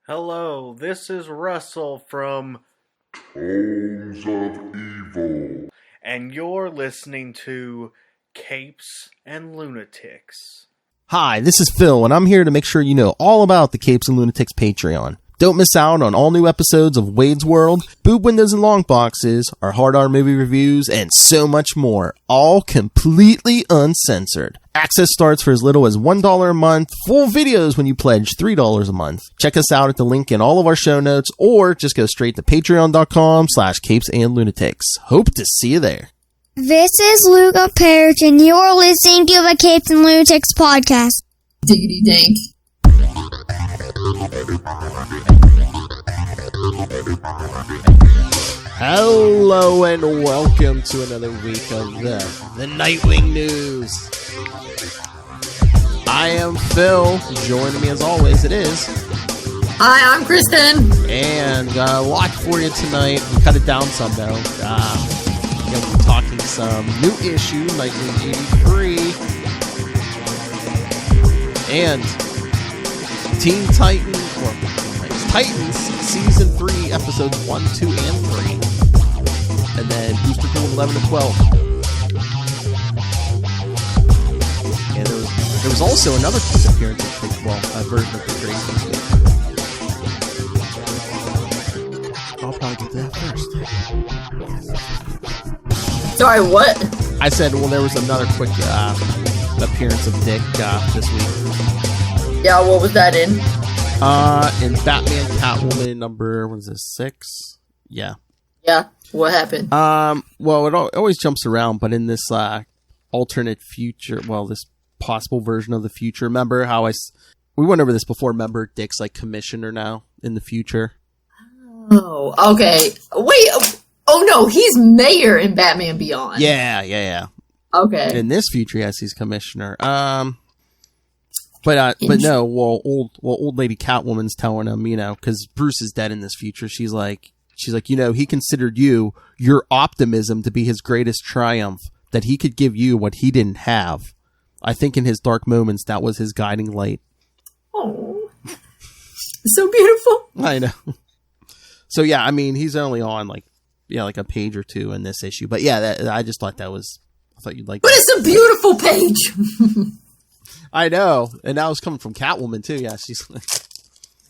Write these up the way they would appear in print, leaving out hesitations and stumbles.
Hello, this is Russell from Tones of Evil. and you're listening to Capes and Lunatics. Hi, this is Phil, and I'm here to make sure you know all about the Capes and Lunatics Patreon. Don't miss out on all new episodes of Wade's World, Boob Windows and Long Boxes, our Hard R movie reviews, and so much more, all completely uncensored. Access starts for as little as $1 a month, full videos when you pledge $3 a month. Check us out at the link in all of our show notes, or just go straight to patreon.com/capesandlunatics. Hope to see you there. This is Luca Perich, and you're listening to the Capes and Lunatics podcast. Diggity dank. Hello and welcome to another week of the Nightwing news. I am Phil. Joining me as always, it is. Hi, I'm Kristen. And a lot for you tonight. We cut it down some though. We're talking some new issue, Nightwing 83, and Teen Titans, or Titans Season 3, Episodes 1, 2, and 3. And then Booster Gold 11 and 12. And there was also another appearance of a version of the Grace. I'll probably get to that first. Sorry, what? I said, well, there was another quick appearance of Dick this week. Yeah, what was that in? In Batman Catwoman number, what is this, 6? Yeah. Yeah, what happened? Well, it always jumps around, but in this alternate future, well, this possible version of the future, remember how we went over this before, remember Dick's like commissioner now in the future? Oh, okay. Wait, oh no, he's mayor in Batman Beyond. Yeah. Okay. In this future, yes, he's commissioner. But no, old lady Catwoman's telling him, because Bruce is dead in this future. She's like, he considered your optimism to be his greatest triumph, that he could give you what he didn't have. I think in his dark moments, that was his guiding light. Oh, so beautiful. I know. So yeah, I mean, he's only on like a page or two in this issue, but yeah, I just thought I thought you'd like. But it's a beautiful page. I know, and that was coming from Catwoman too. Yeah, she's like.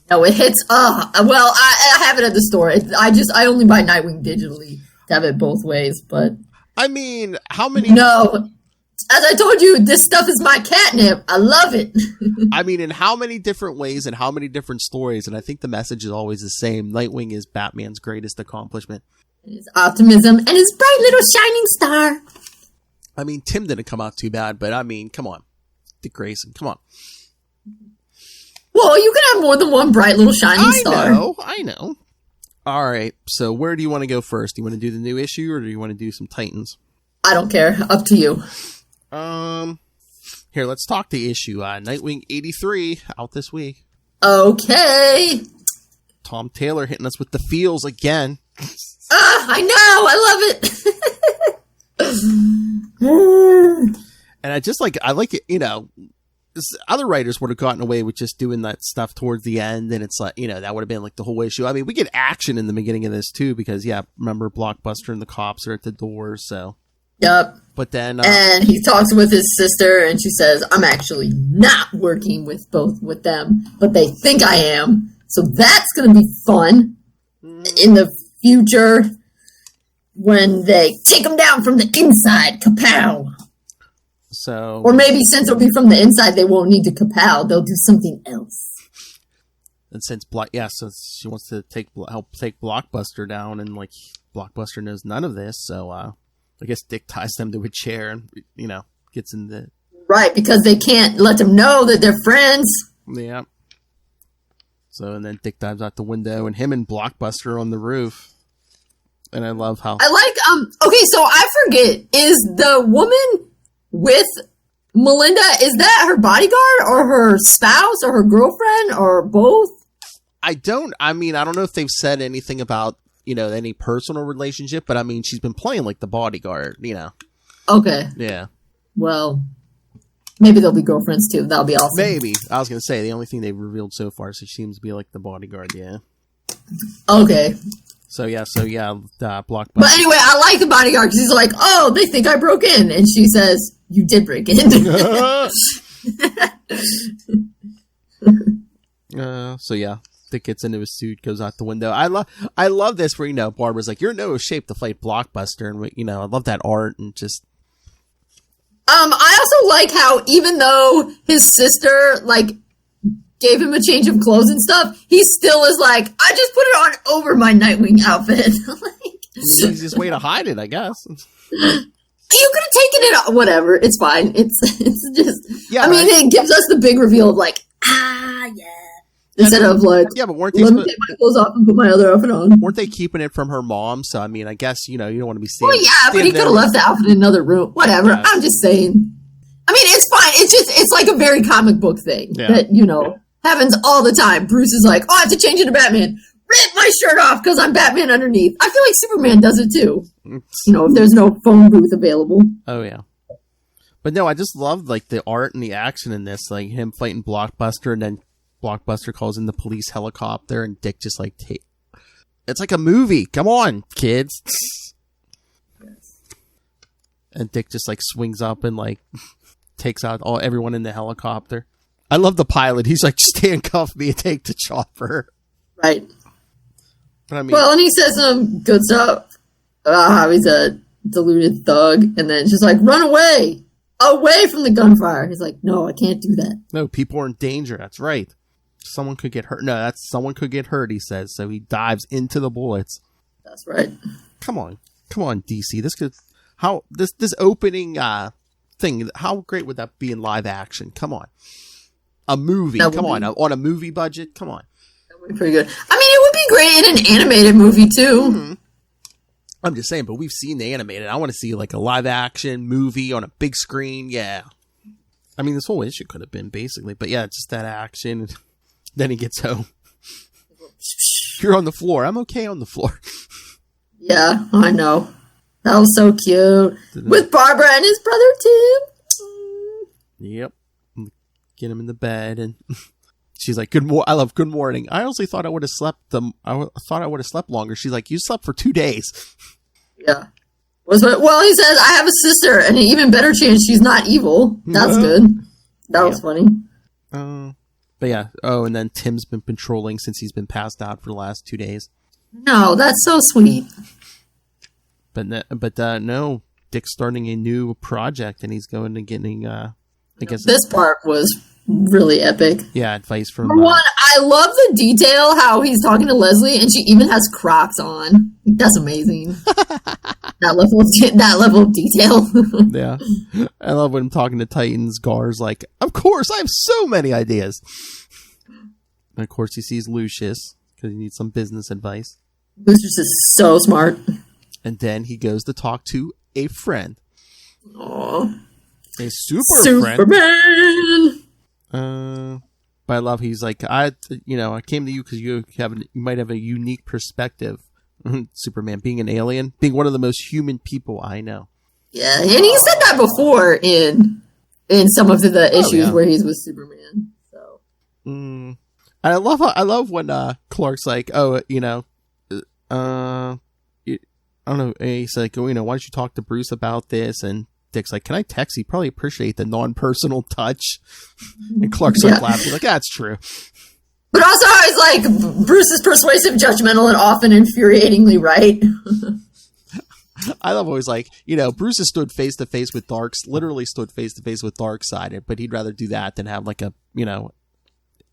No, it hits. Well, I have it at the store. I only buy Nightwing digitally to have it both ways. But I mean, how many? No, as I told you, this stuff is my catnip. I love it. I mean, in how many different ways and how many different stories? And I think the message is always the same. Nightwing is Batman's greatest accomplishment. His optimism and his bright little shining star. I mean, Tim didn't come out too bad, but I mean, come on, Dick Grayson, come on. Well, you can have more than one bright little shining star. I know. All right, so where do you want to go first? Do you want to do the new issue, or do you want to do some Titans? I don't care. Up to you. Here, let's talk the issue. Nightwing 83 out this week. Okay. Tom Taylor hitting us with the feels again. I know. I love it. And I like it, other writers would have gotten away with just doing that stuff towards the end, and it's like, that would have been like the whole issue. I mean, we get action in the beginning of this too, because remember Blockbuster and the cops are at the door, so. Yep. But then, and he talks with his sister, and she says, "I'm actually not working with them, but they think I am. So that's going to be fun in the future when they take them down from the inside. Kapow!" So, or maybe since it'll be from the inside, they won't need to kapow. They'll do something else. And since she wants to help take Blockbuster down, and like Blockbuster knows none of this, so I guess Dick ties them to a chair and gets in the right, because they can't let them know that they're friends. Yeah. So and then Dick dives out the window, and him and Blockbuster on the roof. And I love how I like okay, so I forget, is the woman with Melinda, is that her bodyguard or her spouse or her girlfriend or both? I don't know if they've said anything about, any personal relationship, but I mean, she's been playing like the bodyguard, Okay. Yeah. Well, Maybe they'll be girlfriends too. That'll be awesome. Maybe. I was going to say, the only thing they've revealed so far, so she seems to be like the bodyguard, yeah. Okay. So yeah, Blockbuster. But anyway, I like the bodyguard because he's like, oh, they think I broke in. And she says, you did break in. So yeah, Dick gets into his suit, goes out the window. I love this where, Barbara's like, you're in no shape to fight Blockbuster. And, I love that art and just... I also like how even though his sister, gave him a change of clothes and stuff, he still is like, I just put it on over my Nightwing outfit. It's the easiest way to hide it, I guess. You could have taken it off. Whatever. It's fine. It's just... Yeah, it gives us the big reveal of yeah. Instead of yeah, but weren't they let me take my clothes off and put my other outfit on. Weren't they keeping it from her mom? So, I guess, you don't want to be seeing. Well, yeah, but he could have left the outfit in another room. Whatever. Yeah. I'm just saying. It's fine. It's like a very comic book thing that, happens all the time. Bruce is like, oh, I have to change into Batman. Rip my shirt off because I'm Batman underneath. I feel like Superman does it too. If there's no phone booth available. Oh, yeah. But no, I just love, the art and the action in this. Like, him fighting Blockbuster and then Blockbuster calls in the police helicopter and Dick just it's like a movie. Come on, kids. Yes. And Dick just swings up and takes out everyone in the helicopter. I love the pilot. He's like, just handcuff me and take the chopper. Right. But well, and he says some good stuff about how he's a deluded thug, and then she's like, run away from the gunfire. He's like, no, I can't do that. No, people are in danger. That's right. Someone could get hurt. No, someone could get hurt, he says. So he dives into the bullets. That's right. Come on, DC. This opening thing, how great would that be in live action? Come on. A movie. Come on. On a movie budget. Come on. That would be pretty good. It would be great in an animated movie too. Mm-hmm. I'm just saying, but we've seen the animated. I want to see a live action movie on a big screen. Yeah. This whole issue could have been basically, but yeah, just that action. Then he gets home. You're on the floor. I'm okay on the floor. Yeah, I know. That was so cute. With Barbara and his brother Tim. Yep. Get him in the bed, and she's like, I love good morning. I honestly thought I would have slept longer. She's like, you slept for 2 days. Yeah. Well, he says, I have a sister, and an even better chance she's not evil. That's good. That was funny. But yeah. Oh, and then Tim's been patrolling since he's been passed out for the last 2 days. No, that's so sweet. But no, Dick's starting a new project, and he's going to getting. I guess this part was really epic. Yeah, advice from. For one, I love the detail how he's talking to Leslie, and she even has Crocs on. That's amazing. that level of detail. Yeah, I love when I'm talking to Titans. Gar's like, of course, I have so many ideas. And of course, he sees Lucius because he needs some business advice. Lucius is so smart. And then he goes to talk to a friend. Aww. A Superman. But I love he's like, I came to you because you might have a unique perspective. Superman, being an alien, being one of the most human people I know. Yeah, and he said that before in some of the issues where he's with Superman. So, and I love when Clark's like, I don't know. He's like, why don't you talk to Bruce about this? And Dick's like, can I text? He'd probably appreciate the non-personal touch. And Clark's laughing, like, that's true. But also, I was like, Bruce is persuasive, judgmental, and often infuriatingly right. I love always like, Bruce has stood face to face with literally stood face to face with Darkseid, but he'd rather do that than have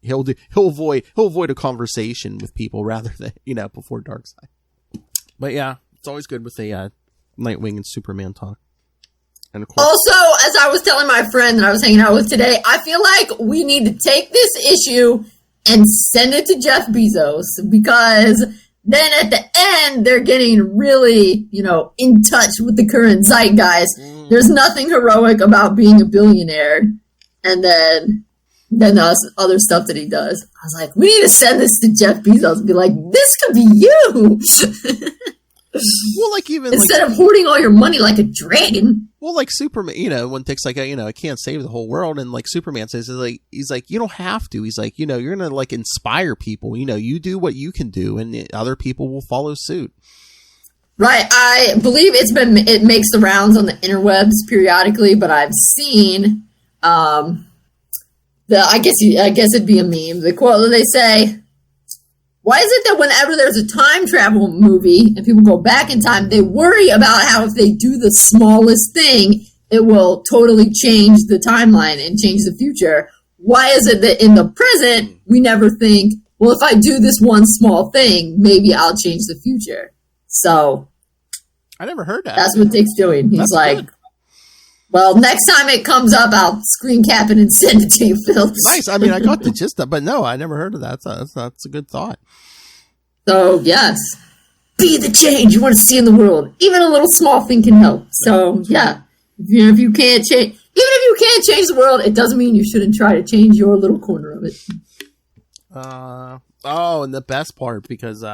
he'll avoid a conversation with people rather than before Darkseid. But yeah, it's always good with a Nightwing and Superman talk. And of course, also, as I was telling my friend that I was hanging out with today, I feel like we need to take this issue and send it to Jeff Bezos, because then at the end, they're getting really, in touch with the current zeitgeist. There's nothing heroic about being a billionaire. And then the other stuff that he does. I was like, we need to send this to Jeff Bezos and be like, this could be you. Well, even instead of hoarding all your money like a dragon. Well, like Superman, when Dick's like, I can't save the whole world, and like Superman says, he's like, you don't have to. He's like, you're gonna like inspire people. You do what you can do, and other people will follow suit. Right. I believe it makes the rounds on the interwebs periodically, but I've seen I guess it'd be a meme. The quote that they say, why is it that whenever there's a time travel movie and people go back in time, they worry about how if they do the smallest thing, it will totally change the timeline and change the future? Why is it that in the present, we never think, well, if I do this one small thing, maybe I'll change the future? So I never heard that. That's what Dick's doing. He's That's like, good. Well, next time it comes up, I'll screen cap it and send it to you, Phil. Nice. I mean, I got the gist of it, but no, I never heard of that. That's a good thought. So, yes. Be the change you want to see in the world. Even a little small thing can help. So, yeah. If you can't change, even if you can't change the world, it doesn't mean you shouldn't try to change your little corner of it. And the best part, because,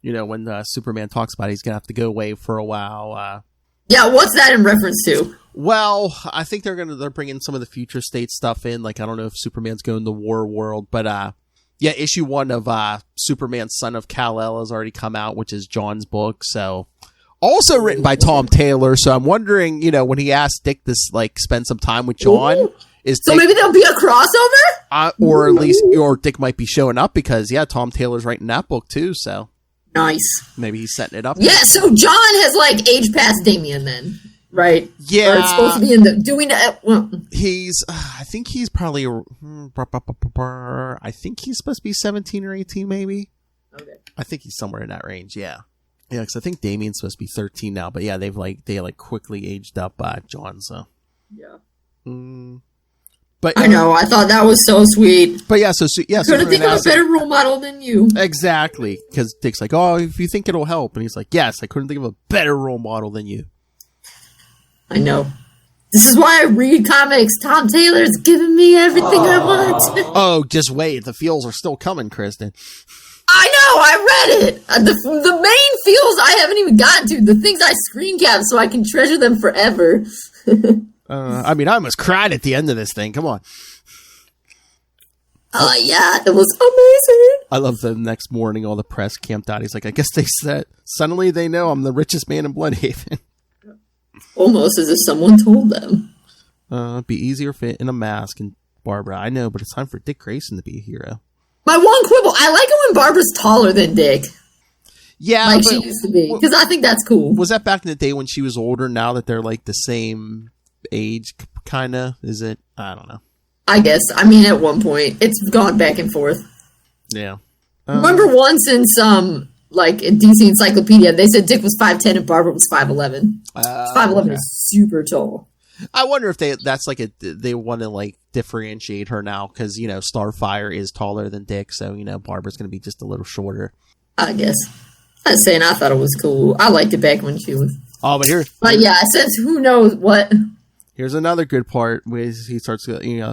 when Superman talks about it, he's going to have to go away for a while. Yeah, what's that in reference to? Well, I think they're bringing some of the future state stuff in. Like, I don't know if Superman's going to war world, but yeah, issue 1 of Superman Son of Kal-El has already come out, which is John's book. So, also written by Tom Taylor. So I'm wondering, when he asked Dick to like spend some time with John, maybe there'll be a crossover, or at least Dick might be showing up because Tom Taylor's writing that book too. So nice. Maybe he's setting it up. Yeah. So John has like aged past Damian then. Right. Yeah. Or it's supposed to be in the doing that. He's. I think he's probably. I think he's supposed to be 17 or 18, maybe. Okay. I think he's somewhere in that range. Yeah. Yeah, because I think Damien's supposed to be 13 now. But yeah, they quickly aged up John. So. Yeah. But I know. I thought that was so sweet. But yeah, couldn't think of a better role model than you. Exactly, because Dick's like, oh, if you think it'll help, and he's like, yes, I couldn't think of a better role model than you. I know. This is why I read comics. Tom Taylor's giving me everything I want. Oh, just wait. The feels are still coming, Kristen. I know. I read it. The main feels I haven't even gotten to. The things I screen cap so I can treasure them forever. I mean, I almost cried at the end of this thing. Come on. Oh, yeah. It was amazing. I love the next morning, all the press camped out. He's like, I guess they said, suddenly they know I'm the richest man in Bloodhaven. Almost as if someone told them. Be easier fit in a mask. And Barbara, I know, but it's time for Dick Grayson to be a hero. My one quibble, I like it when Barbara's taller than Dick. Yeah, like she used to be. Because I think that's cool. Was that back in the day when she was older? Now that they're like the same age, kind of? Is it? I don't know. I guess. I mean, at one point, it's gone back and forth. Yeah. Remember once in some... like in DC Encyclopedia, they said Dick was 5'10" and Barbara was 5'11". 5'11" is super tall. I wonder if that's like they want to like differentiate her now because Starfire is taller than Dick, so Barbara's going to be just a little shorter. I guess. I was saying I thought it was cool. I liked it back when she was. Oh, but yeah, since who knows what. Here's another good part where he starts,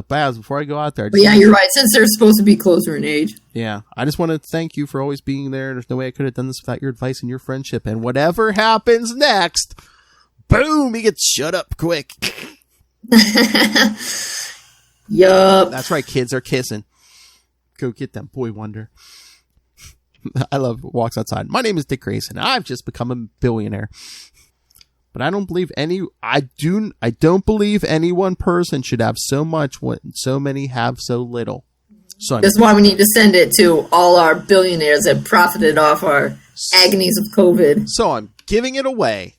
Baz, before I go out there. But yeah, you're right. Since they're supposed to be closer in age. Yeah. I just want to thank you for always being there. There's no way I could have done this without your advice and your friendship. And whatever happens next, boom, he gets shut up quick. Yup. That's right, kids are kissing. Go get them, Boy Wonder. I love walks outside. My name is Dick Grayson. I've just become a billionaire. But I don't believe I don't believe any one person should have so much when so many have so little. So that's why we need to send it to all our billionaires that profited off our agonies of COVID. So I'm giving it away.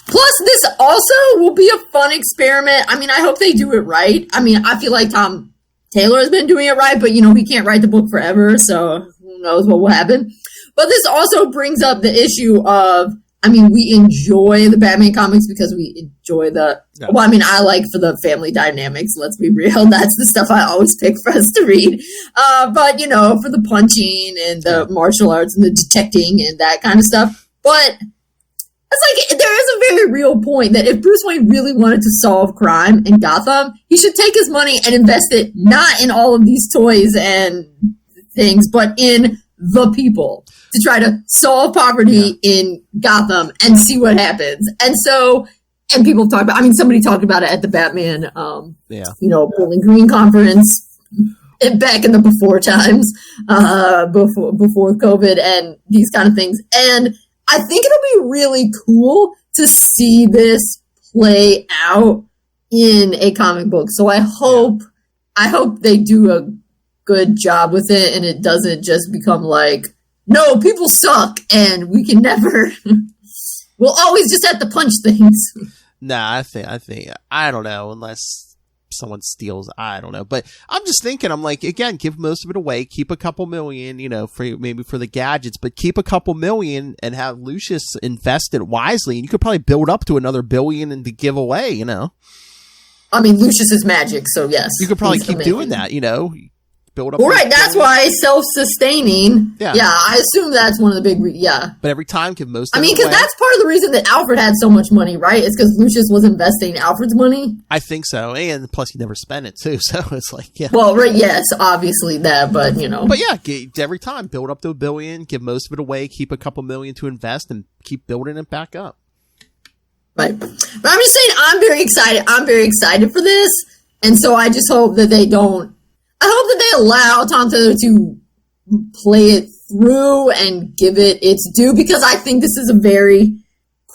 Plus, this also will be a fun experiment. I mean, I hope they do it right. I mean, I feel like Tom Taylor has been doing it right, but he can't write the book forever, so who knows what will happen. But this also brings up the issue of, I mean, we enjoy the Batman comics because we enjoy well, I mean, I like for the family dynamics, let's be real. That's the stuff I always pick for us to read. But, for the punching and the martial arts and the detecting and that kind of stuff. But it's like, there is a very real point that if Bruce Wayne really wanted to solve crime in Gotham, he should take his money and invest it not in all of these toys and things, but in the people to try to solve poverty in Gotham and see what happens. And people talk about, I mean, somebody talked about it at the Batman, Bowling Green conference back in the before times, before COVID and these kind of things. And I think it'll be really cool to see this play out in a comic book. So I hope they do a good job with it and it doesn't just become like, no, people suck and we can never, we'll always just have to punch things. Nah, I think, I don't know, unless someone steals, I don't know. But I'm just thinking, I'm like, again, give most of it away, keep a couple million, for the gadgets, but keep a couple million and have Lucius invest it wisely. And you could probably build up to another billion and to give away, I mean, Lucius is magic, so yes. You could probably keep doing that, build up. Well, right, that's why self-sustaining. Yeah, I assume that's one of the big, But every time, give most of it away. Because that's part of the reason that Alfred had so much money, right? It's because Lucius was investing Alfred's money. I think so, and plus he never spent it, too, so it's like, yeah. Well, right, yes, obviously that, but, But yeah, every time, build up to $1 billion, give most of it away, keep a couple million to invest, and keep building it back up. Right. But I'm just saying, I'm very excited. I'm very excited for this, and so I just hope that they don't, I hope that they allow Tom Taylor to play it through and give it its due, because I think this is a very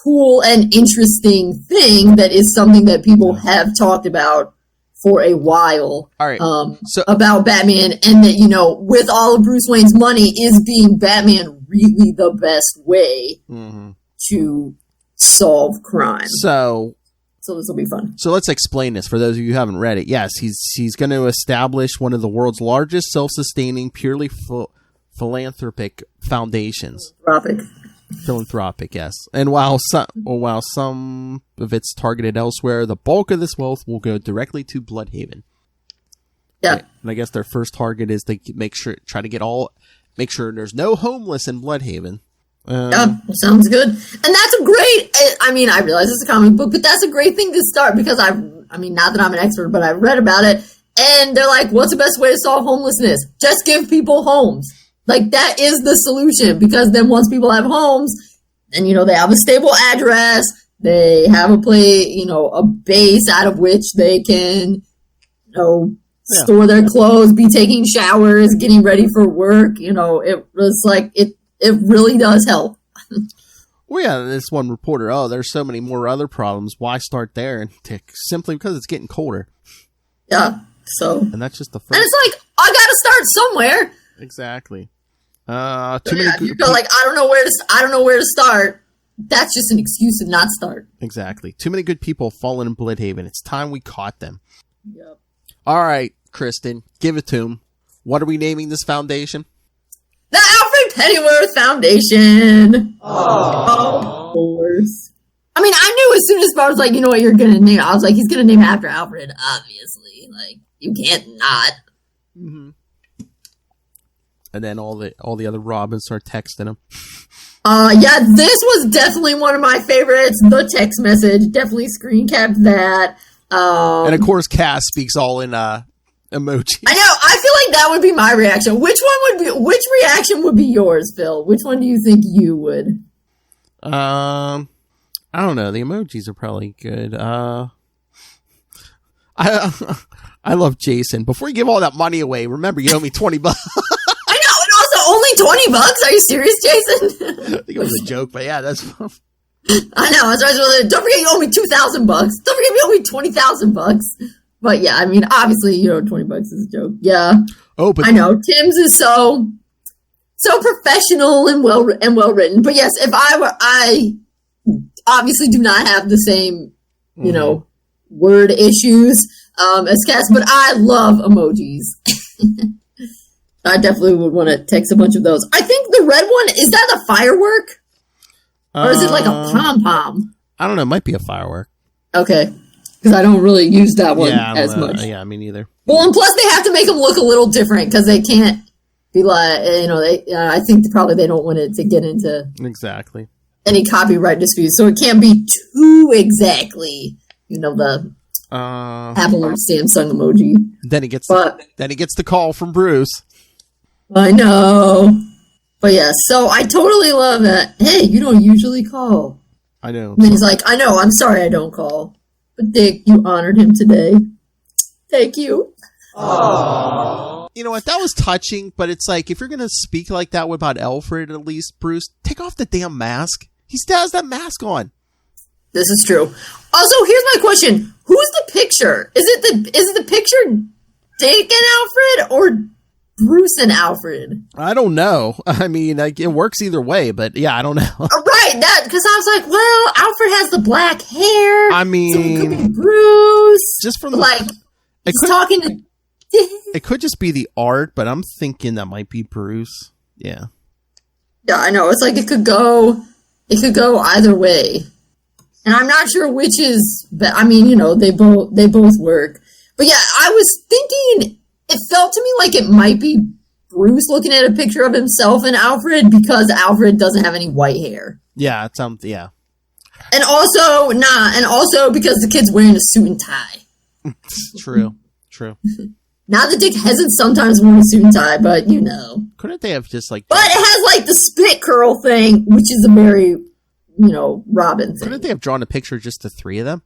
cool and interesting thing that is something that people have talked about for a while. All right. About Batman, and that, with all of Bruce Wayne's money, is being Batman really the best way to solve crime? So this will be fun. So let's explain this for those of you who haven't read it. Yes, he's going to establish one of the world's largest self-sustaining, purely philanthropic foundations. Philanthropic, yes. And while some of it's targeted elsewhere, the bulk of this wealth will go directly to Bloodhaven. Yeah. And I guess their first target is to make sure there's no homeless in Bloodhaven. Sounds good. And that's a great, I mean, I realize it's a comic book, but that's a great thing to start, because I mean, not that I'm an expert, but I read about it, and they're like, what's the best way to solve homelessness? Just give people homes. Like, that is the solution, because then once people have homes, then, they have a stable address, they have a place, a base out of which they can, store their clothes, be taking showers, getting ready for work. It was like, it really does help. Well, yeah, this one reporter, there's so many more other problems. Why start there? And simply because it's getting colder. Yeah, so. And that's just the first. And it's like, I gotta start somewhere. Exactly. Too many. You go like, I don't know where to start. That's just an excuse to not start. Exactly. Too many good people falling in Bloodhaven. It's time we caught them. Yep. All right, Kristen, give it to him. What are we naming this foundation? The Alfred Pennyworth Foundation. Of course. I mean, I knew as soon as I was like, you know what you're going to name? I was like, he's going to name after Alfred, obviously. Like, you can't not. Mm-hmm. And then all the other Robins start texting him. Yeah, this was definitely one of my favorites. The text message, definitely screen capped that. And of course, Cass speaks all in emoji. I know. I feel like that would be my reaction. Which reaction would be yours, Phil? Which one do you think you would? I don't know. The emojis are probably good. I love Jason. Before you give all that money away, remember you owe me $20. I know, and also only $20. Are you serious, Jason? I think it was a joke, but yeah, that's. I know. I was right. Don't forget you owe me $2,000. Don't forget you owe me $20,000. But yeah, I mean, obviously, $20 is a joke. Yeah. Oh, but I know Tim's is so professional and well written. But yes, if I obviously do not have the same, word issues as Cass, but I love emojis. I definitely would want to text a bunch of those. I think the red one, is that a firework? Or is it like a pom-pom? I don't know. It might be a firework. Okay. Because I don't really use that one as much. Yeah, me neither. Well, and plus they have to make them look a little different because they can't be like, I think probably they don't want it to get into exactly any copyright disputes. So it can't be too exactly, the Apple or Samsung emoji. Then he gets the call from Bruce. I know. But yeah, so I totally love that. Hey, you don't usually call. I know. And he's like, I know, I'm sorry I don't call. But Dick, you honored him today. Thank you. Aww. You know what? That was touching, but it's like, if you're going to speak like that about Alfred, at least, Bruce, take off the damn mask. He still has that mask on. This is true. Also, here's my question. Who's the picture? Is it the picture Dick and Alfred or Bruce and Alfred? I don't know. I mean, like, it works either way, but yeah, I don't know. Right, that, because I was like, well, Alfred has the black hair. I mean, so it could be Bruce. Just from like, he's talking to... It could just be the art, but I'm thinking that might be Bruce. Yeah. Yeah, I know. It's like it could go either way. And I'm not sure which is, but I mean, you know, they both work. But yeah, I was thinking, it felt to me like it might be Bruce looking at a picture of himself and Alfred because Alfred doesn't have any white hair. Yeah, yeah. And also because the kid's wearing a suit and tie. True. Not that Dick hasn't sometimes worn a suit and tie, but you know. Couldn't they have just like... But it has like the spit curl thing, which is a very, you know, Robin thing. Couldn't they have drawn a picture of just the three of them?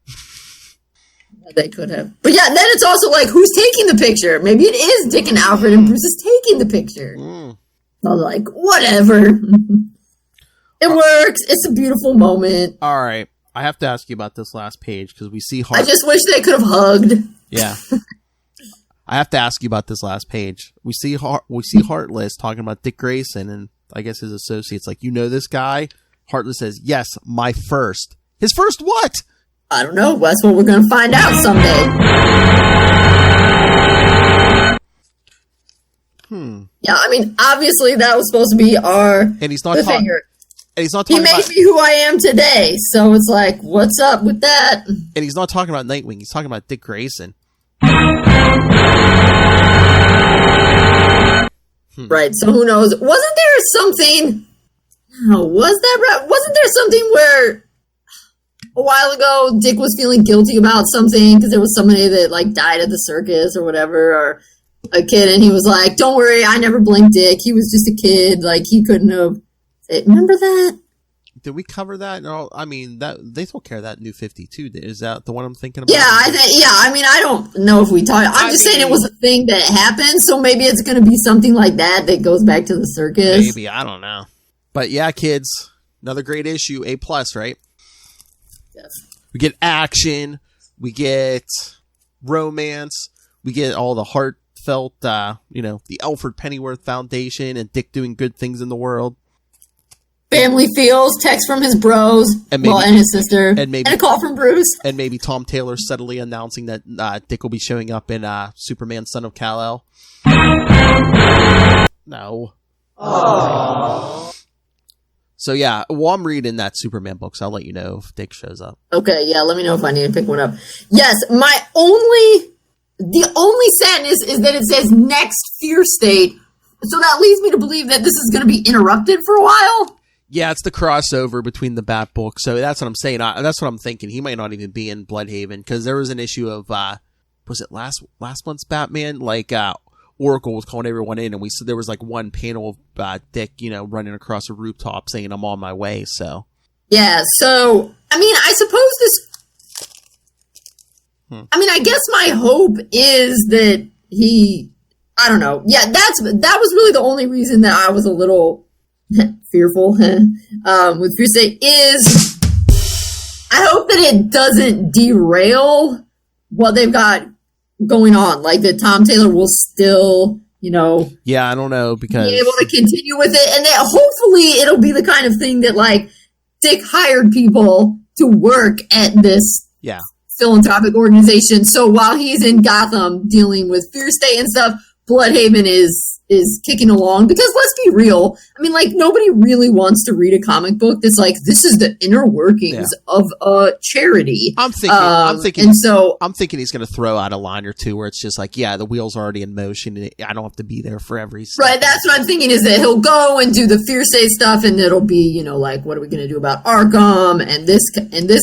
They could have. But yeah, then it's also like, who's taking the picture? Maybe it is Dick and Alfred and Bruce is taking the picture. I'm like, whatever. It works. It's a beautiful moment. All right. I have to ask you about this last page because we see I just wish they could have hugged. Yeah. I have to ask you about this last page. We see Heartless talking about Dick Grayson and I guess his associates. Like, you know this guy? Heartless says, yes, my first. His first what? I don't know. That's what we're going to find out someday. Yeah, I mean, obviously that was supposed to be our and he's not talking. And he's not he talking made about me who I am today. So it's like, what's up with that? And he's not talking about Nightwing. He's talking about Dick Grayson. Right, so who knows? Wasn't there something... No, wasn't there something where a while ago Dick was feeling guilty about something because there was somebody that like died at the circus or whatever, or a kid, and he was like, don't worry, I never blamed Dick. He was just a kid. Like, he couldn't have... Remember that? Did we cover that? No, I mean, that they took care of that in New 52. Is that the one I'm thinking about? Yeah, I mean, I don't know if we talked. I'm just saying it was a thing that happened, so maybe it's going to be something like that goes back to the circus. Maybe, I don't know. But yeah, kids, another great issue, A+, right? Yes. We get action, we get romance, we get all the heartfelt, the Alfred Pennyworth Foundation and Dick doing good things in the world. Family feels, text from his bros, and his sister, and a call from Bruce. And maybe Tom Taylor subtly announcing that Dick will be showing up in Superman Son of Kal-El. No. Aww. So yeah, while I'm reading that Superman book, so I'll let you know if Dick shows up. Okay, yeah, let me know if I need to pick one up. Yes, the only sadness is that it says next fear state, so that leads me to believe that this is going to be interrupted for a while. Yeah, it's the crossover between the Bat book, so that's what I'm saying. That's what I'm thinking. He might not even be in Bloodhaven, because there was an issue of, was it last month's Batman? Like, Oracle was calling everyone in, and we said there was like one panel of Dick, running across a rooftop saying, I'm on my way, so. Yeah, so, I mean, I suppose I mean, I guess my hope is that I don't know. Yeah, that was really the only reason that I was a little fearful with Fear State is I hope that it doesn't derail what they've got going on. Like that Tom Taylor will still, Yeah, I don't know, because be able to continue with it. And that hopefully it'll be the kind of thing that like Dick hired people to work at this philanthropic organization. So while he's in Gotham dealing with Fear State and stuff, Bloodhaven is kicking along, because let's be real, I mean, like, nobody really wants to read a comic book that's like, this is the inner workings of a charity. I'm thinking he's going to throw out a line or two where it's just like, yeah, the wheels are already in motion, and I don't have to be there for every step. Right, that's what I'm thinking, is that he'll go and do the Fear State stuff, and it'll be, like, what are we going to do about Arkham and this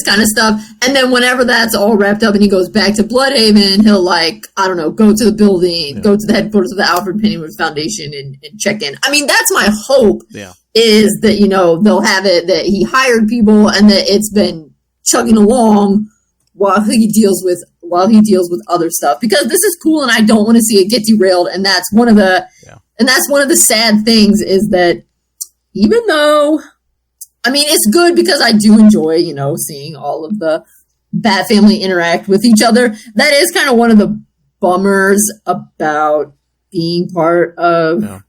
kind of stuff, and then whenever that's all wrapped up and he goes back to Bloodhaven, he'll, like, I don't know, go to the building, go to the headquarters of the Alfred Pennyworth Foundation, Foundation and check in. I mean, that's my hope. Yeah. Is that, you know, they'll have it that he hired people and that it's been chugging along while he deals with other stuff, because this is cool and I don't want to see it get derailed. And that's one of the sad things is that even though, I mean, it's good because I do enjoy, you know, seeing all of the Bat family interact with each other. That is kind of one of the bummers about being part of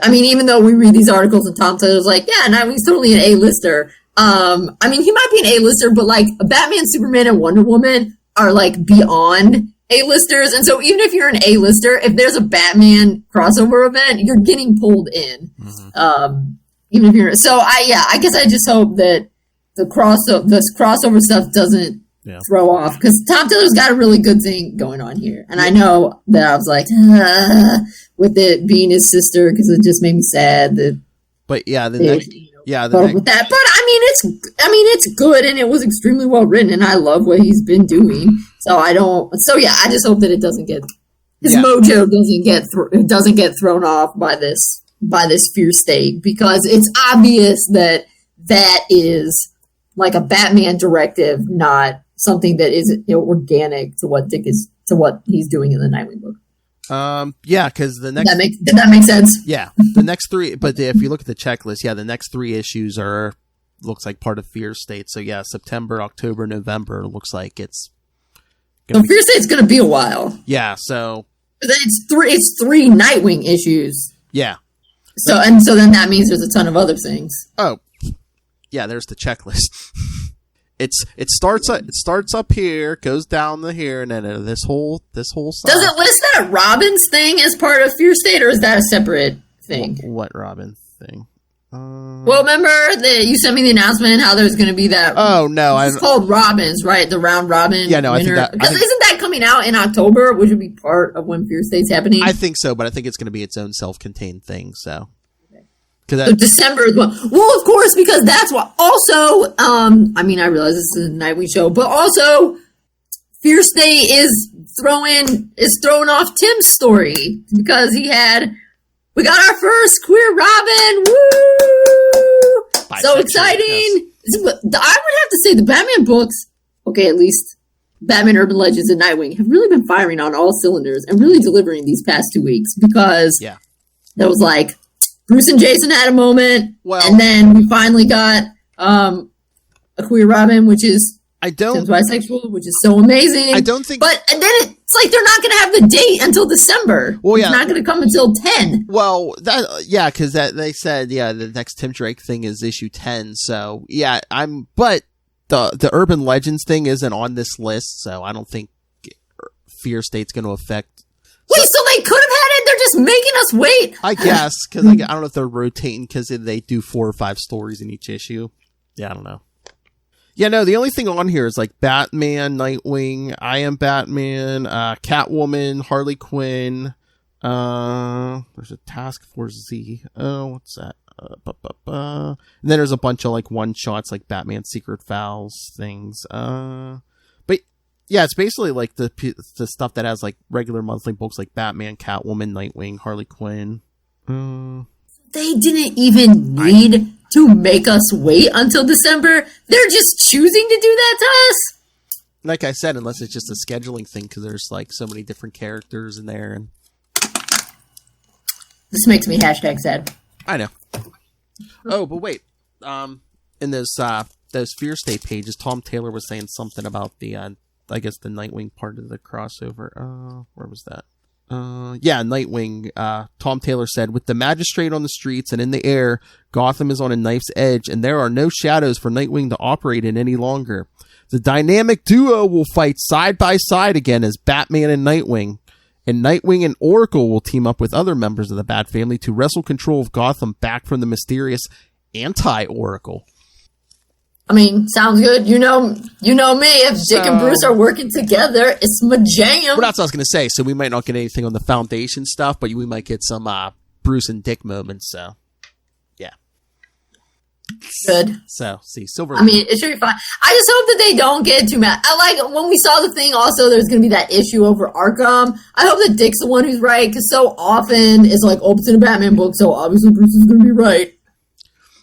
I mean, even though we read these articles and Tom Taylor's like, yeah, Nightwing's totally an A-lister. I mean, he might be an A-lister, but like Batman, Superman, and Wonder Woman are like beyond A-listers. And so even if you're an A-lister, if there's a Batman crossover event, you're getting pulled in. Mm-hmm. Even if you're, so I guess I just hope that this crossover stuff doesn't throw off, because Tom Taylor's got a really good thing going on here. And I know that I was like, with it being his sister, because it just made me sad that. But yeah, with that. But I mean, it's good and it was extremely well written, and I love what he's been doing. I just hope that it doesn't get his mojo doesn't get thrown off by this fear state, because it's obvious that is like a Batman directive, not something that is, you know, organic to what he's doing in the Nightwing book. Because the next... Did that make sense? Yeah, the next three... But if you look at the checklist, the next 3 issues looks like part of Fear State. So yeah, September, October, November, looks like it's... Fear State's gonna be a while. Yeah, so... It's 3 Nightwing issues. Yeah. So then that means there's a ton of other things. Oh. Yeah, there's the checklist. It starts up here, goes down to here, and then this whole side. Does it list that Robin's thing as part of Fear State, or is that a separate thing? What Robin thing? Well, remember that you sent me the announcement how there's going to be that. Oh no, it's called Robin's, right? The round Robin. Yeah, no, winner. I think that isn't that coming out in October, which would be part of when Fear State's happening. I think so, but I think it's going to be its own self-contained thing. So. So December is well, of course, because that's what. Also, I mean, I realize this is a Nightwing show, but also, Fear State is throwing off Tim's story, because we got our first queer Robin. Woo! So exciting! Yes. I would have to say the Batman books, okay, at least Batman Urban Legends and Nightwing, have really been firing on all cylinders and really delivering these past 2 weeks, because there was like. Bruce and Jason had a moment, and then we finally got a queer Robin, which is Tim's bisexual, which is so amazing. I don't think, but and then it's like they're not going to have the date until December. Well, yeah, it's not going to come until 10. Well, because they said the next Tim Drake thing is issue 10. So yeah, but the Urban Legends thing isn't on this list, so I don't think Fear State's going to affect. Wait, so they could have had it? They're just making us wait? I guess, because I don't know if they're rotating, because they do 4 or 5 stories in each issue. Yeah, I don't know. Yeah, no, the only thing on here is like Batman, Nightwing, I Am Batman, Catwoman, Harley Quinn. There's a Task Force Z. Oh, what's that? And then there's a bunch of like one-shots, like Batman Secret Files things. Yeah, it's basically like the stuff that has like regular monthly books like Batman, Catwoman, Nightwing, Harley Quinn. They didn't even need to make us wait until December. They're just choosing to do that to us. Like I said, unless it's just a scheduling thing, because there's like so many different characters in there. And this makes me #sad. I know. Oh, but wait. In those Fear State pages, Tom Taylor was saying something about the I guess the Nightwing part of the crossover. Where was that? Nightwing. Tom Taylor said, with the magistrate on the streets and in the air, Gotham is on a knife's edge, and there are no shadows for Nightwing to operate in any longer. The dynamic duo will fight side by side again as Batman and Nightwing. And Nightwing and Oracle will team up with other members of the Bat family to wrestle control of Gotham back from the mysterious anti-Oracle. I mean, sounds good. You know me. If Dick and Bruce are working together, it's my jam. Well, that's what I was going to say. So we might not get anything on the Foundation stuff, but we might get some Bruce and Dick moments. So, yeah. Good. So, see, Silver. I mean, it should be fine. I just hope that they don't get too mad. I like when we saw the thing. Also, there's going to be that issue over Arkham. I hope that Dick's the one who's right, because so often it's like, oh, it's in a Batman book, so obviously Bruce is going to be right.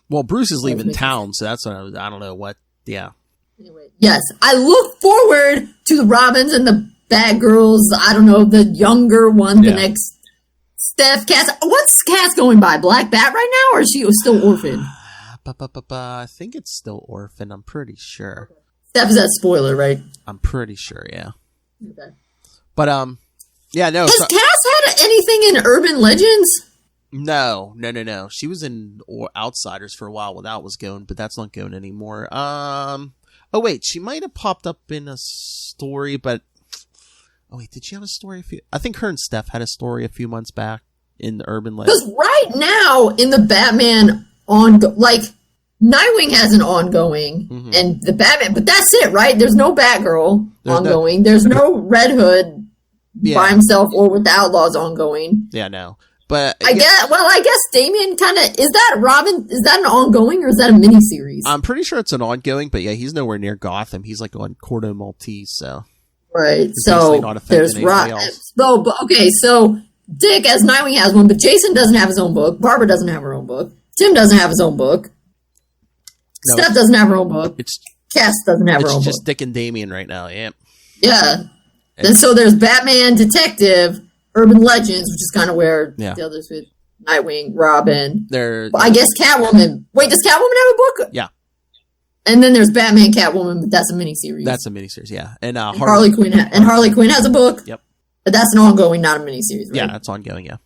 Well, Bruce is leaving town, so that's what I don't know what. Yeah. Anyway, yes, I look forward to the Robins and the Batgirls. I don't know, the younger one, the next Steph Cass. What's Cass going by? Black Bat right now, or is she still Orphan? I think it's still Orphan. I'm pretty sure. Steph is that spoiler, right? I'm pretty sure, yeah. Okay. But yeah, no. Has Cass had anything in Urban Legends? No. She was in Outsiders for a while when that was going, but that's not going anymore. Oh wait, she might have popped up in a story, but oh wait, did she have a story? I think her and Steph had a story a few months back in the Urban Legends. Because right now in the Batman Nightwing has an ongoing, and the Batman, but that's it, right? There's no Batgirl ongoing. There's no Red Hood by himself or with the Outlaws ongoing. Yeah, no. But I guess Damian kind of is that Robin? Is that an ongoing or is that a miniseries? I'm pretty sure it's an ongoing, but yeah, he's nowhere near Gotham. He's like on Corto Maltese, so right. So there's Robin. Okay, so Dick as Nightwing has one, but Jason doesn't have his own book. Barbara doesn't have her own book. Tim doesn't have his own book. No, Steph doesn't have her own book. Cass doesn't have her own book. It's just Dick and Damian right now. Yeah. Yeah. And so there's Batman, Detective, Urban Legends, which is kind of where the others with Nightwing, Robin. I guess Catwoman. Wait, does Catwoman have a book? Yeah. And then there's Batman, Catwoman, but that's a miniseries. That's a miniseries, yeah. And Harley Quinn. Harley Quinn has a book. Yep. But that's an ongoing, not a miniseries. Right? Yeah, that's ongoing. Yeah.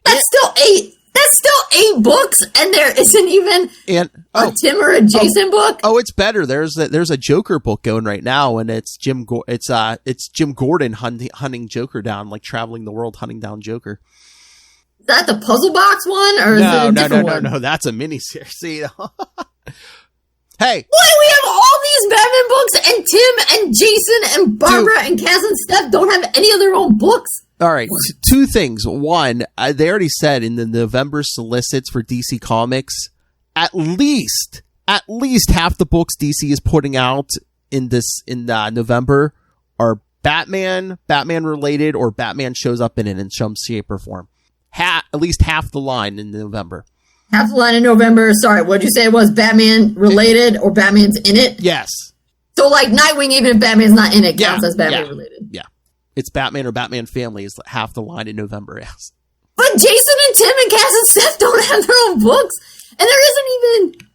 That's still 8. That's still 8 books, and there isn't even a Tim or a Jason book. Oh, it's better. There's a Joker book going right now, and it's Jim Gordon hunting Joker down, like traveling the world hunting down Joker. Is that the puzzle box one, or is it a different one? No, that's a miniseries. See, hey, what? We have all these Batman books, and Tim and Jason and Barbara and Cass and Steph don't have any of their own books. All right, two things. One, they already said in the November solicits for DC Comics, at least half the books DC is putting out in November are Batman related, or Batman shows up in it in some shape or form. At least half the line in November. Half the line in November. Sorry, what'd you say it was? Batman related or Batman's in it? Yes. So like Nightwing, even if Batman's not in it, counts as Batman related. Yeah. It's Batman or Batman Family is half the line in November, yes. But Jason and Tim and Cass and Seth don't have their own books. And there isn't even...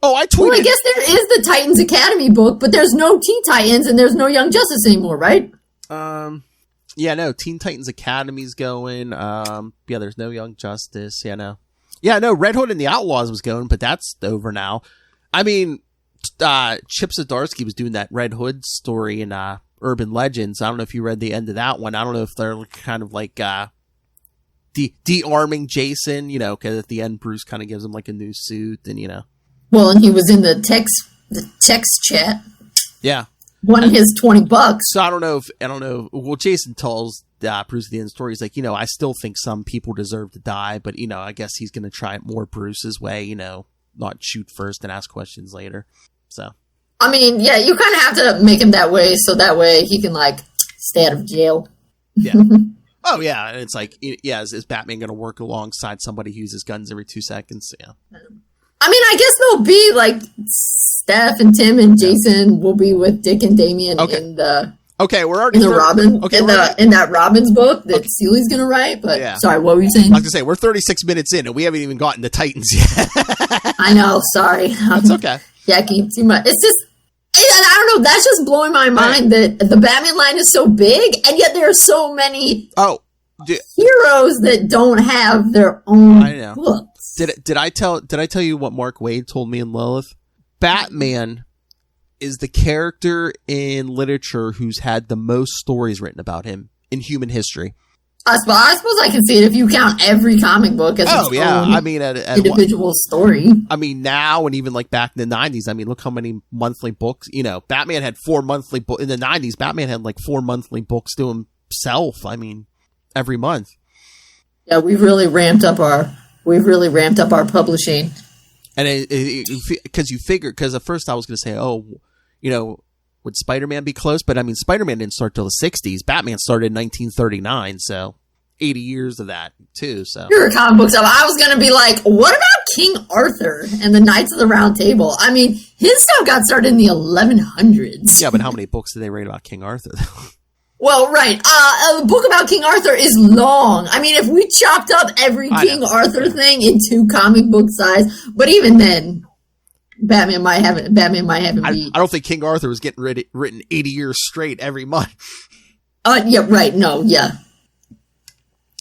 Oh, I tweeted... Well, I guess there is the Titans Academy book, but there's no Teen Titans and there's no Young Justice anymore, right? Yeah, no, Teen Titans Academy's going. Yeah, there's no Young Justice. Yeah, no. Yeah, no, Red Hood and the Outlaws was going, but that's over now. I mean, Chip Zdarsky was doing that Red Hood story in Urban Legends. I don't know if you read the end of that one. I don't know if they're kind of like de-arming Jason, because at the end Bruce kind of gives him like a new suit and, Well, and he was in the text chat. Yeah. Won his $20. So I don't know. Well, Jason tells Bruce at the end of the story, he's like, I still think some people deserve to die, but, I guess he's going to try it more Bruce's way, not shoot first and ask questions later. So. I mean, yeah, you kind of have to make him that way so that way he can, stay out of jail. Yeah. Oh, yeah. And it's like, is Batman going to work alongside somebody who uses guns every 2 seconds? Yeah. I mean, I guess they'll be, Steph and Tim and Jason will be with Dick and Damian in the... Okay, we're already... In the Robin... Okay, in that Robin's book that Seeley's going to write, but... Sorry, what were you saying? I was going to say, we're 36 minutes in and we haven't even gotten the Titans yet. I know, sorry. That's okay. Yeah, too much. It's just... I don't know, that's just blowing my mind that the Batman line is so big, and yet there are so many heroes that don't have their own books. Did I tell you what Mark Waid told me in Lilith? Batman is the character in literature who's had the most stories written about him in human history. I suppose I can see it if you count every comic book as its own individual story. I mean, now and even back in the 90s, I mean, look how many monthly books, Batman had 4 monthly books. In the 90s, Batman had 4 monthly books to himself. I mean, every month. Yeah, we've really ramped up our publishing. And because you figure, because at first I was going to say, oh, would Spider-Man be close? But I mean, Spider-Man didn't start till the 60s. Batman started in 1939, so 80 years of that too. So you're a comic book stuff. I was going to be like, what about King Arthur and the Knights of the Round Table? I mean, his stuff got started in the 1100s. Yeah, but how many books did they write about King Arthur? Well, right. A book about King Arthur is long. I mean, if we chopped up every King Arthur thing into comic book size, but even then, Batman might have it. I don't think King Arthur was getting written 80 years straight every month. Yeah, right. No, yeah.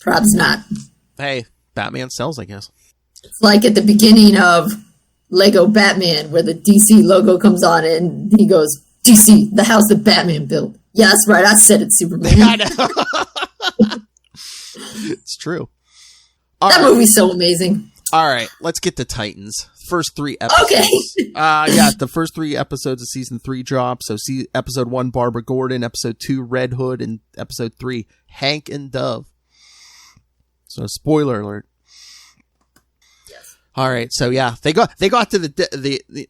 Perhaps not. Hey, Batman sells, I guess. It's like at the beginning of Lego Batman, where the DC logo comes on and he goes, DC, the house that Batman built. Yeah, that's right. I said it, Superman. I know. It's true. That movie's so amazing. All right, let's get to Titans. First 3 episodes. Okay. The first 3 episodes of season 3 dropped. So episode 1, Barbara Gordon. Episode 2, Red Hood. And episode 3, Hank and Dove. So spoiler alert. Yes. All right, so yeah, they got to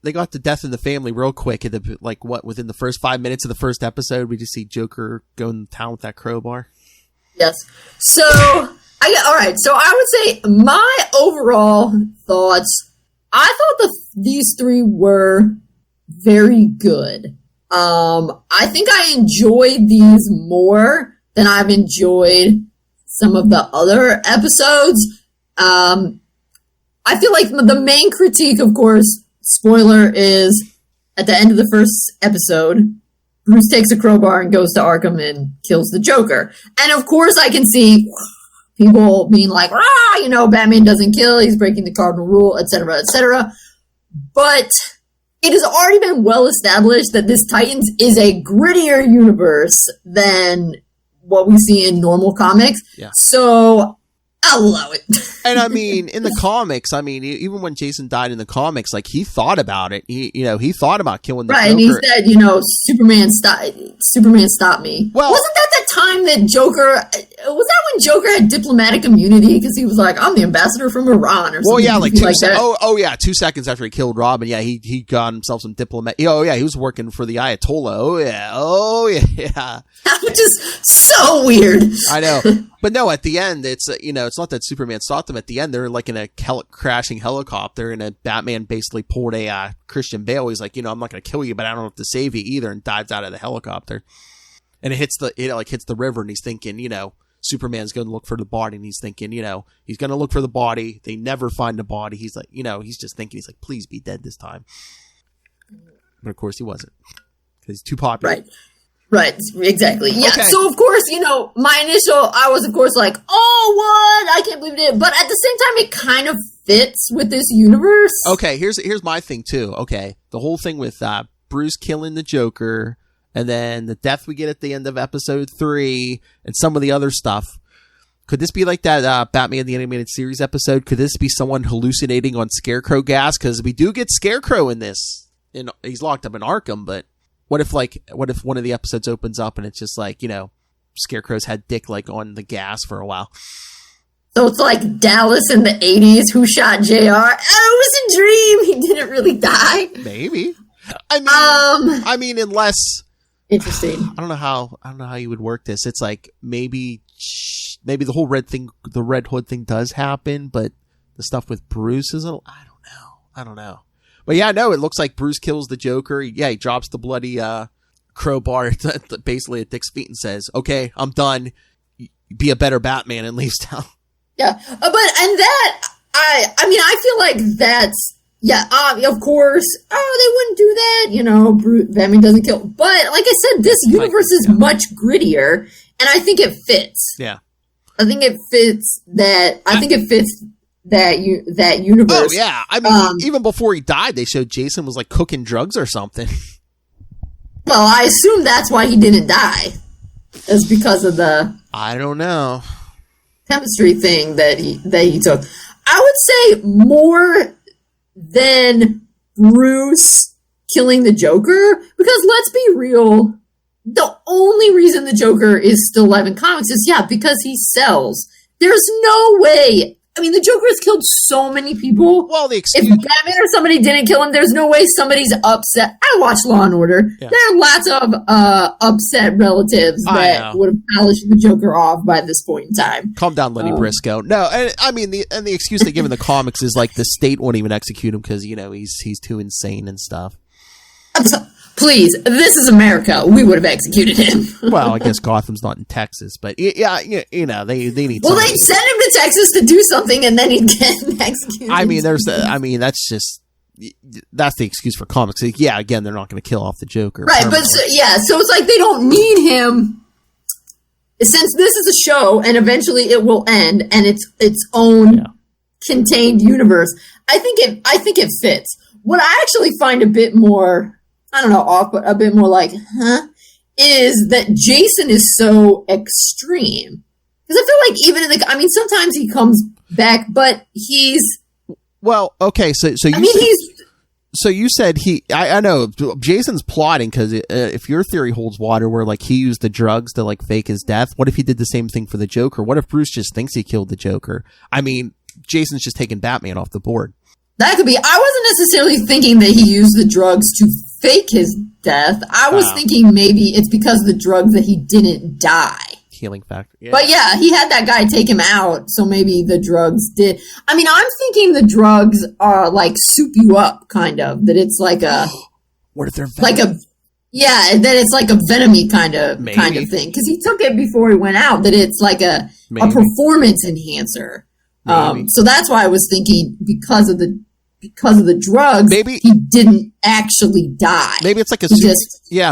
they got to death in the family real quick. Within the first 5 minutes of the first episode, we just see Joker going to town with that crowbar. Yes. So all right. So I would say my overall thoughts. I thought these 3 were very good. I think I enjoyed these more than I've enjoyed some of the other episodes. I feel like the main critique, of course, spoiler, is at the end of the first episode, Bruce takes a crowbar and goes to Arkham and kills the Joker. And of course I can see people being like, Batman doesn't kill, he's breaking the cardinal rule, etc., etc. But it has already been well established that this Titans is a grittier universe than what we see in normal comics. Yeah. So I'll allow it. And I mean, in the comics, even when Jason died in the comics, like, he thought about it. He thought about killing the Joker. Right, and he said, Superman stopped me. Well, wasn't that the time that was that when Joker had diplomatic immunity? Because he was like, I'm the ambassador from Iran or something. Well, yeah, like 2 seconds after he killed Robin, yeah, he got himself some diplomat. Oh, yeah, he was working for the Ayatollah. Oh, yeah. That was just so weird. I know. But no, at the end, it's not that Superman stopped them. At the end, they're like in a crashing helicopter, and Batman basically pulled a Christian Bale. He's like, I'm not going to kill you, but I don't have to save you either, and dives out of the helicopter. And it hits the river, and he's thinking, Superman's going to look for the body, and he's thinking, he's going to look for the body. They never find the body. He's like, he's just thinking, he's like, please be dead this time. But of course, he wasn't, because he's too popular. Right, exactly. Yeah. Okay. So of course, I was of course like, oh, what? I can't believe it. But at the same time, it kind of fits with this universe. Okay, here's my thing too. Okay, the whole thing with Bruce killing the Joker, and then the death we get at the end of episode 3, and some of the other stuff. Could this be like that Batman the Animated Series episode? Could this be someone hallucinating on Scarecrow gas? Because we do get Scarecrow in this. He's locked up in Arkham, but what if one of the episodes opens up and it's just like, Scarecrow's had Dick like on the gas for a while. So it's like Dallas in the 80s, who shot JR? Oh, it was a dream. He didn't really die. Maybe. Unless interesting. I don't know how you would work this. It's like maybe the whole the Red Hood thing does happen, but the stuff with Bruce is I don't know. But yeah, no, it looks like Bruce kills the Joker. He drops the bloody crowbar basically at Dick's feet and says, "Okay, I'm done. Be a better Batman," and leaves town. Yeah, I feel like that's of course. Oh, they wouldn't do that. Batman doesn't kill. But like I said, this universe is much grittier, and I think it fits. Yeah, I think it fits that. I think it fits that universe. Oh yeah, even before he died, they showed Jason was like cooking drugs or something. Well, I assume that's why he didn't die. It's because of the I don't know chemistry thing that he took. I would say more than Bruce killing the Joker, because let's be real, the only reason the Joker is still alive in comics is because he sells. There's no way I mean, the Joker has killed so many people. Well, the If excuse. Batman or somebody didn't kill him, there's no way somebody's upset. I watch Law and Order. Yeah. There are lots of upset relatives I that know. would have polished the Joker off by this point in time. Calm down, Lenny Briscoe. No, and, I mean, the excuse they give in the comics is like the state won't even execute him because, he's too insane and stuff. Please, this is America. We would have executed him. Well, I guess Gotham's not in Texas, but they need. Well, somebody. they'd send him to Texas to do something, and then he'd get executed. I mean, that's the excuse for comics. Like, yeah, again, they're not going to kill off the Joker, right? But so it's like they don't need him. Since this is a show, and eventually it will end, and it's its own contained universe. I think it fits. What I actually find a bit more, I don't know, off, but a bit more like, is that Jason is so extreme. Because I feel like even in sometimes he comes back, but he's... Well, okay, so you said I know, Jason's plotting, because if your theory holds water where, like, he used the drugs to, like, fake his death, what if he did the same thing for the Joker? What if Bruce just thinks he killed the Joker? I mean, Jason's just taking Batman off the board. That could be. I wasn't necessarily thinking that he used the drugs to fake his death. I was thinking maybe it's because of the drugs that he didn't die. Healing factor. Yeah. But yeah, he had that guy take him out, so maybe the drugs did. I mean, I'm thinking the drugs are like soup you up, kind of. That it's like a... What if they're like a... Yeah, that it's like a venomy kind of thing. Because he took it before he went out, that it's like a performance enhancer. So that's why I was thinking because of the drugs, maybe he didn't actually die. Maybe it's like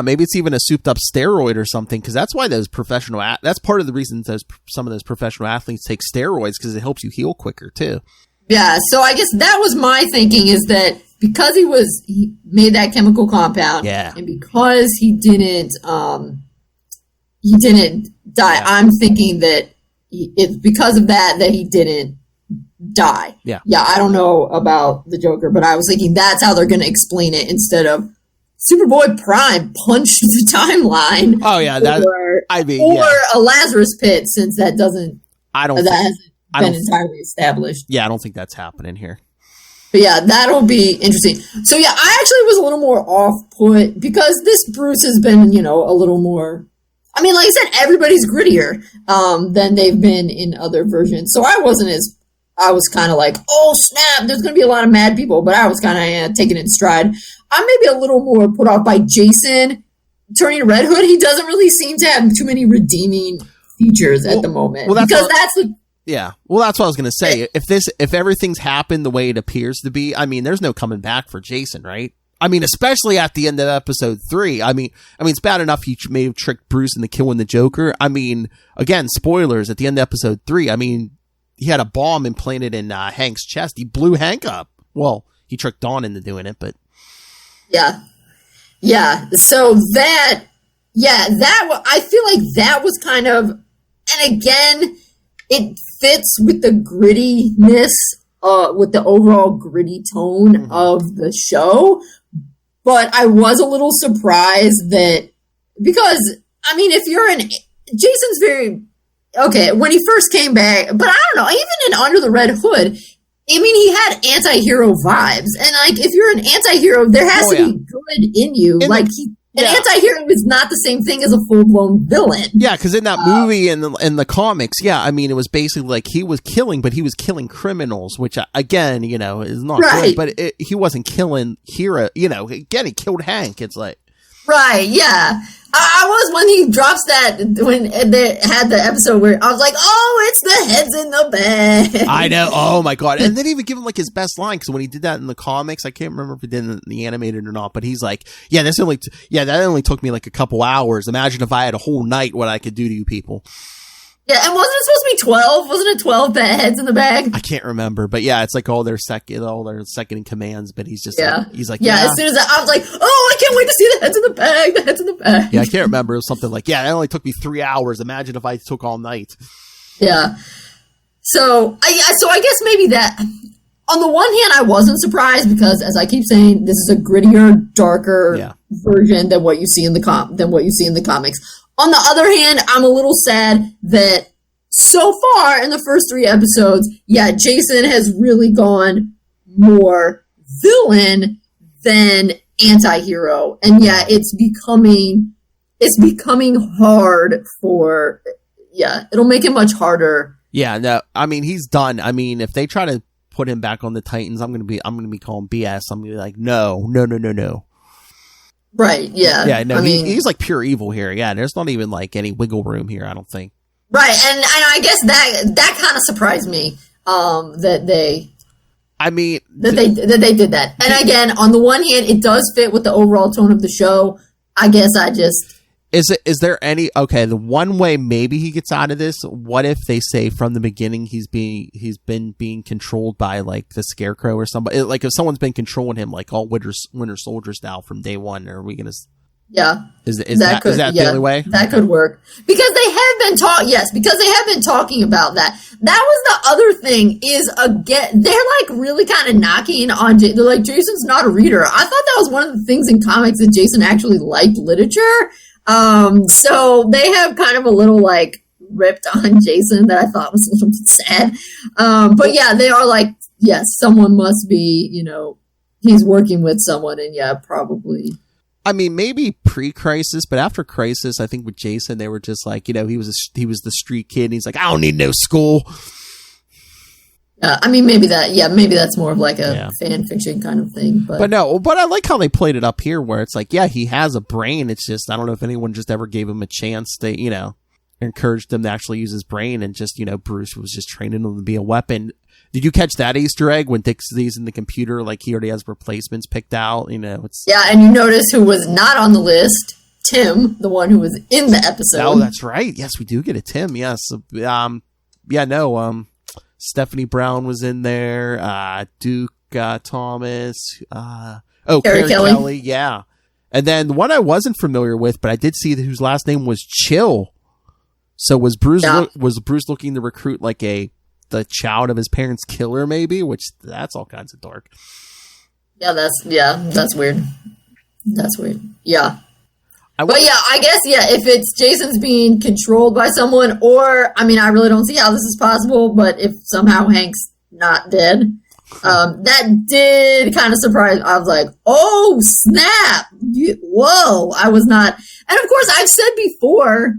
maybe it's even a souped up steroid or something, because that's why those professional that's part of the reason some of those professional athletes take steroids, because it helps you heal quicker too. Yeah, so I guess that was my thinking, is that because he made that chemical compound, and because he didn't die, I'm thinking that it's because of that he didn't die. Yeah, I don't know about the Joker, but I was thinking that's how they're going to explain it, instead of Superboy Prime punched the timeline. Oh yeah, or a Lazarus pit, since that hasn't been entirely established. Yeah, I don't think that's happening here. But yeah, that'll be interesting. So yeah, I actually was a little more off-put because this Bruce has been, a little more. I mean, like I said, everybody's grittier than they've been in other versions. So I was kind of like, oh snap, there's going to be a lot of mad people, but I was kind of taking it in stride. I'm maybe a little more put off by Jason turning Red Hood. He doesn't really seem to have too many redeeming features at the moment. Well, that's what I was going to say. If everything's happened the way it appears to be, I mean, there's no coming back for Jason, right? I mean, especially at the end of episode 3. I mean, it's bad enough he may have tricked Bruce into killing the Joker. I mean, again, spoilers at the end of episode 3. I mean, he had a bomb implanted in Hank's chest. He blew Hank up. Well, he tricked Dawn into doing it, but yeah. So I feel like that was kind of, and again, it fits with the grittiness, with the overall gritty tone of the show. But I was a little surprised that, because, I mean, Jason's very, okay, when he first came back, but I don't know, even in Under the Red Hood, I mean, he had anti-hero vibes. And, like, if you're an anti-hero, there has to be good in you. An anti-hero is not the same thing as a full-blown villain. Yeah, because in that movie and in the comics, I mean, it was basically like he was killing, but he was killing criminals, which, again, is not good. But he wasn't killing hero. Again, he killed Hank. It's like... Right, yeah. I was, when he drops that, when they had the episode where I was like, oh, it's the heads in the bag. I know. Oh, my God. And then even give him, like, his best line, because when he did that in the comics, I can't remember if he did it in the animated or not, but he's like, that only took me, like, a couple hours. Imagine if I had a whole night, what I could do to you people. Yeah, and wasn't it supposed to be 12? Wasn't it 12 heads in the bag? I can't remember, but yeah, it's like all their second in commands, but he's just as soon as I was like, oh, I can't wait to see the heads in the bag. Yeah, I can't remember. It was something like, it only took me 3 hours. Imagine if I took all night. Yeah. So I guess maybe that, on the one hand, I wasn't surprised because, as I keep saying, this is a grittier, darker version than what you see in the comics. On the other hand, I'm a little sad that so far in the first 3 episodes, yeah, Jason has really gone more villain than anti-hero. And yeah, it's becoming hard for, it'll make it much harder. Yeah, no, I mean, he's done. I mean, if they try to put him back on the Titans, I'm gonna be calling BS. I'm gonna be like, no. Right, yeah. Yeah, no, I mean, he's like pure evil here. Yeah, there's not even like any wiggle room here, I don't think. Right, and I guess that kind of surprised me, that they did that. And again, on the one hand, it does fit with the overall tone of the show. I guess Is there any, okay, the one way maybe he gets out of this, what if they say from the beginning he's been being controlled by like the Scarecrow or somebody, like if someone's been controlling him like all Winter Soldier style from day one, are we gonna... Yeah. Is that the only way? That could work. Because they have been talking about that. That was the other thing is, again, they're like really kind of knocking on, they're like, Jason's not a reader. I thought that was one of the things in comics that Jason actually liked literature. So they have kind of a little like ripped on Jason that I thought was a little bit sad. But yeah, they are like, yes, someone must be, he's working with someone, and yeah, probably. I mean, maybe pre-Crisis, but after Crisis, I think with Jason, they were just like, he was the street kid, and he's like, I don't need no school. I mean, maybe that's more of like a fan fiction kind of thing. But I like how they played it up here, where it's like, yeah, he has a brain. It's just, I don't know if anyone just ever gave him a chance to, encouraged him to actually use his brain, and just, Bruce was just training him to be a weapon. Did you catch that Easter egg when Dick sees in the computer, like he already has replacements picked out? Yeah, and you notice who was not on the list? Tim, the one who was in the episode. Oh, that's right. Yes, we do get a Tim. Yes. Stephanie Brown was in there. Duke Thomas. Carrie Kelly. Yeah. And then the one I wasn't familiar with, but I did see whose last name was Chill. So was Bruce looking to recruit like the child of his parents' killer, maybe? Which that's all kinds of dark. Yeah, that's weird. That's weird. Yeah. I guess, if it's Jason's being controlled by someone, or, I mean, I really don't see how this is possible, but if somehow Hank's not dead, that did kind of surprise. I was like, oh, snap. Whoa. I was not. And of course, I've said before,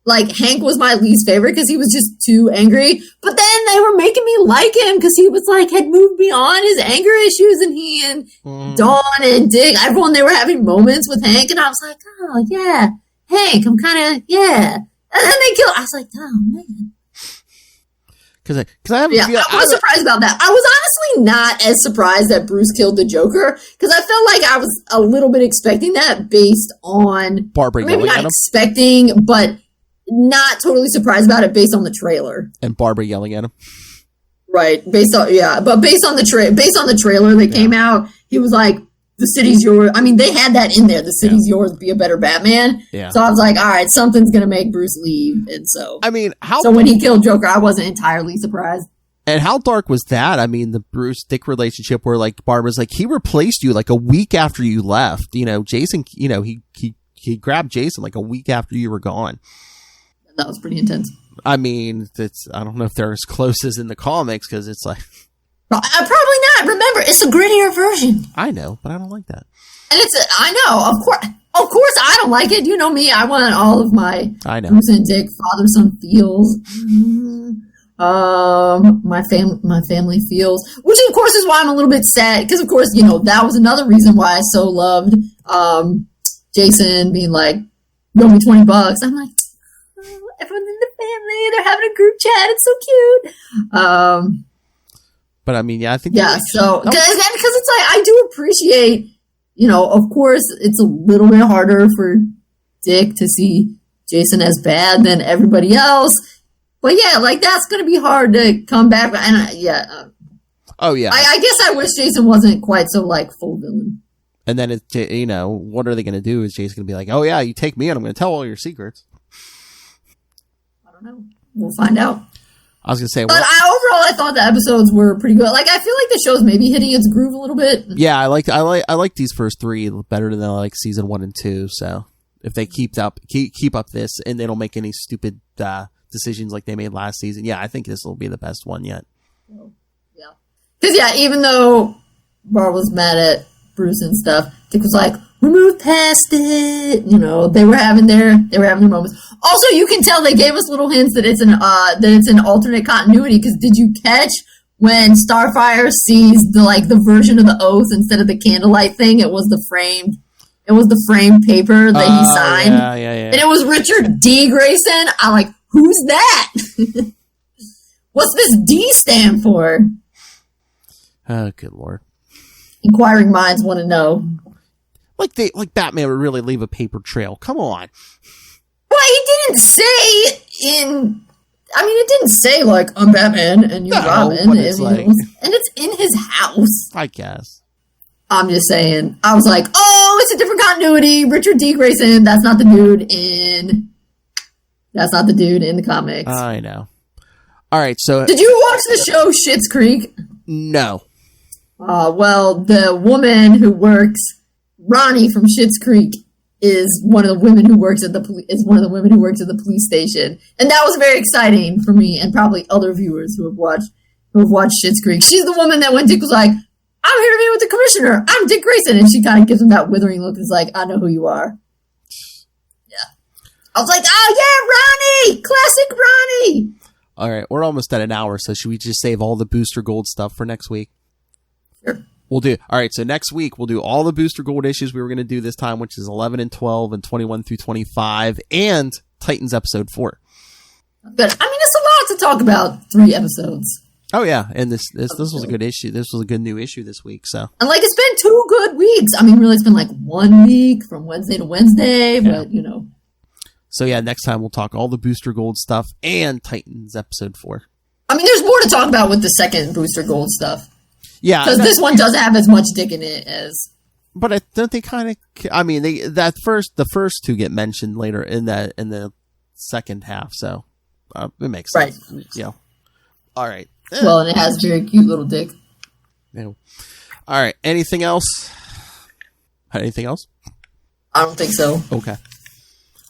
like, Hank was my least favorite because he was just too angry. But then they were making me like him because he was like, had moved beyond his anger issues, and he and Dawn and Dick, everyone, they were having moments with Hank, and I was like, oh, yeah, Hank, I'm kind of, yeah. And then they killed, I was like, oh, man. Because I was surprised about that. I was honestly not as surprised that Bruce killed the Joker, because I felt like I was a little bit expecting that based on Barbara maybe yelling not at him. Expecting, but not totally surprised about it based on the trailer. And Barbara yelling at him. Right. Based on the trailer that came out, he was like, the city's yours. I mean, they had that in there. The city's yours, be a better Batman. Yeah. So I was like, all right, something's going to make Bruce leave. And so, I mean, so when he killed Joker, I wasn't entirely surprised. And how dark was that? I mean, the Bruce Dick relationship where like Barbara's like, he replaced you like a week after you left. Jason, he grabbed Jason like a week after you were gone. That was pretty intense. I mean, I don't know if they're as close as in the comics, because it's like... Probably not. Remember, it's a grittier version. I know, but I don't like that. And I know, of course I don't like it. You know me, I want all of my Bruce and Dick father-son feels. My family feels. Which, of course, is why I'm a little bit sad. Because, of course, that was another reason why I so loved Jason being like, you owe me $20. I'm like, everyone in the family, they're having a group chat. It's so cute. But I mean, I think so because it's like, I do appreciate, of course, it's a little bit harder for Dick to see Jason as bad than everybody else. But yeah, like that's gonna be hard to come back. And I guess I wish Jason wasn't quite so like full villain. And then what are they gonna do? Is Jason gonna be like, oh yeah, you take me and I'm gonna tell all your secrets? No, we'll find out. I was gonna say, but overall, I thought the episodes were pretty good. Like, I feel like the show's maybe hitting its groove a little bit. Yeah, I like these first 3 better than I like season 1 and 2. So if they keep up this, and they don't make any stupid decisions like they made last season. Yeah, I think this will be the best one yet. Yeah. Because, even though Barb was mad at Bruce and stuff, Dick was like, we moved past it. They were having their moments. Also, you can tell they gave us little hints that it's an alternate continuity. Because did you catch when Starfire sees the version of the oath instead of the candlelight thing? It was the framed paper that he signed. Yeah. And it was Richard D. Grayson. I'm like, who's that? What's this D stand for? Oh, good Lord. Inquiring minds want to know. Like Batman would really leave a paper trail. Come on. Well, he didn't say it didn't say like, I'm Batman and you're Robin. But it's and it's in his house. I guess. I'm just saying. I was like, oh, it's a different continuity. Richard D. Grayson. That's not the dude in the comics. I know. All right, so did you watch the show Schitt's Creek? No. Well, the woman who works, Ronnie from Schitt's Creek, is one of the women who works at the police station, and that was very exciting for me and probably other viewers who have watched Schitt's Creek. She's the woman that when Dick was like, I'm here to meet with the commissioner. I'm Dick Grayson, and she kind of gives him that withering look and is like, I know who you are. Yeah, I was like, oh yeah, Ronnie, classic Ronnie. All right, we're almost at an hour, so should we just save all the Booster Gold stuff for next week? Sure. We'll do. All right, so next week we'll do all the Booster Gold issues we were going to do this time, which is 11 and 12 and 21 through 25, and Titans episode 4. Good. It's a lot to talk about. 3 episodes. Oh yeah, and this was a good issue. This was a good new issue this week. So, and it's been 2 good weeks. Really, it's been 1 week from Wednesday to Wednesday, but So yeah, next time we'll talk all the Booster Gold stuff and Titans episide 4. There's more to talk about with the second Booster Gold stuff. Yeah, because this one doesn't have as much Dick in it as. But don't they kind of? The first 2 get mentioned later in the second half, so it makes sense. Right. Yeah. All right. Well, and it has very cute little Dick. Yeah. All right. Anything else? Anything else? I don't think so. Okay.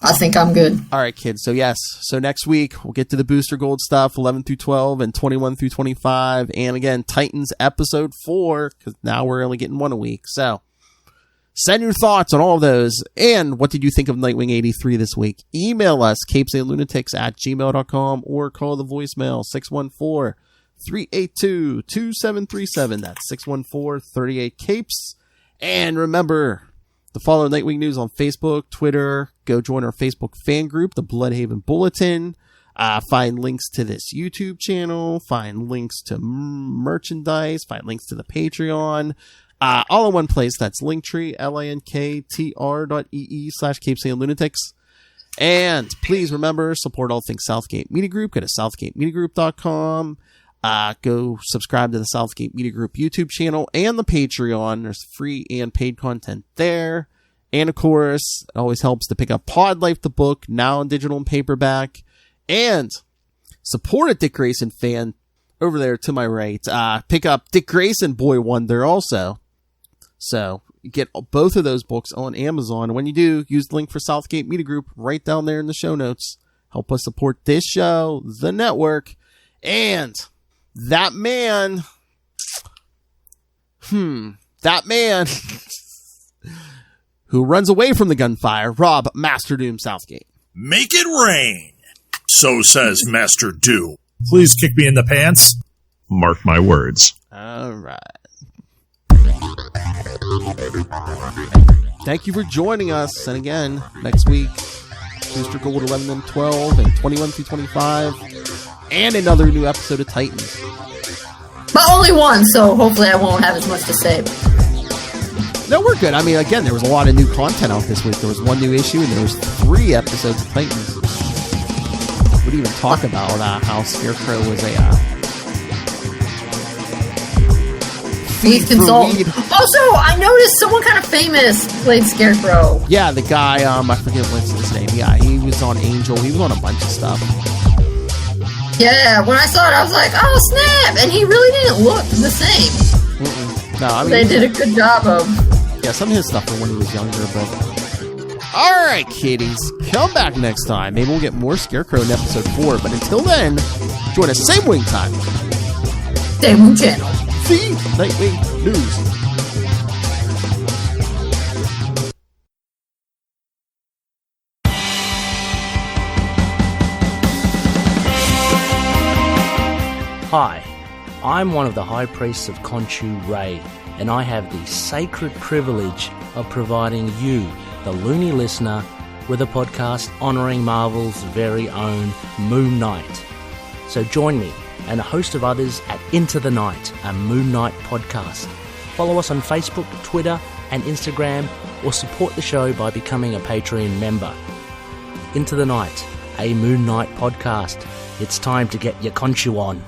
I think I'm good. All right, kids. So yes. So next week we'll get to the Booster Gold stuff, 11 through 12 and 21 through 25, and again Titans episode 4 because now we're only getting 1 a week. So send your thoughts on all of those. And what did you think of Nightwing 83 this week? Email us capesandlunatics@gmail.com or call the voicemail 614-382-2737. That's 614-38-CAPES. And remember to follow Nightwing News on Facebook, Twitter. Go join our Facebook fan group, the Bloodhaven Bulletin. Find links to this YouTube channel. Find links to merchandise. Find links to the Patreon. All in one place. That's Linktree, linktr.ee/capesandlunatics. And please remember, support all things Southgate Media Group. Go to southgatemediagroup.com. Go subscribe to the Southgate Media Group YouTube channel and the Patreon. There's free and paid content there. And of course, it always helps to pick up Pod Life the book, now in digital and paperback. And support a Dick Grayson fan over there to my right. Pick up Dick Grayson Boy Wonder also. So you get both of those books on Amazon. When you do, use the link for Southgate Media Group right down there in the show notes. Help us support this show, the network, and that man who runs away from the gunfire, Rob Master Doom Southgate. Make it rain, so says Master Doom. Please kick me in the pants. Mark my words. All right. Thank you for joining us. And again, next week, Booster Gold 11 and 12 and 21 through 25, and another new episode of Titans. But only 1, so hopefully I won't have as much to say. No, we're good. Again, there was a lot of new content out this week. There was 1 new issue, and there was 3 episodes of Titans. We didn't even talk about how Scarecrow was a lead consultant. Also, I noticed someone kind of famous played Scarecrow. Yeah, the guy, I forget what's his name. Yeah, he was on Angel. He was on a bunch of stuff. Yeah, when I saw it, I was like, oh, snap! And he really didn't look the same. No, they did a good job of... Yeah, some of his stuff from when he was younger, but Alright, kiddies. Come back next time. Maybe we'll get more Scarecrow in episode 4. But until then, join us same wing time. Same wing channel. See? Nightwing News. Hi, I'm one of the High Priests of Khonshu Ray, and I have the sacred privilege of providing you, the loony listener, with a podcast honouring Marvel's very own Moon Knight. So join me and a host of others at Into the Night, a Moon Knight podcast. Follow us on Facebook, Twitter and Instagram, or support the show by becoming a Patreon member. Into the Night, a Moon Knight podcast. It's time to get your Khonshu on.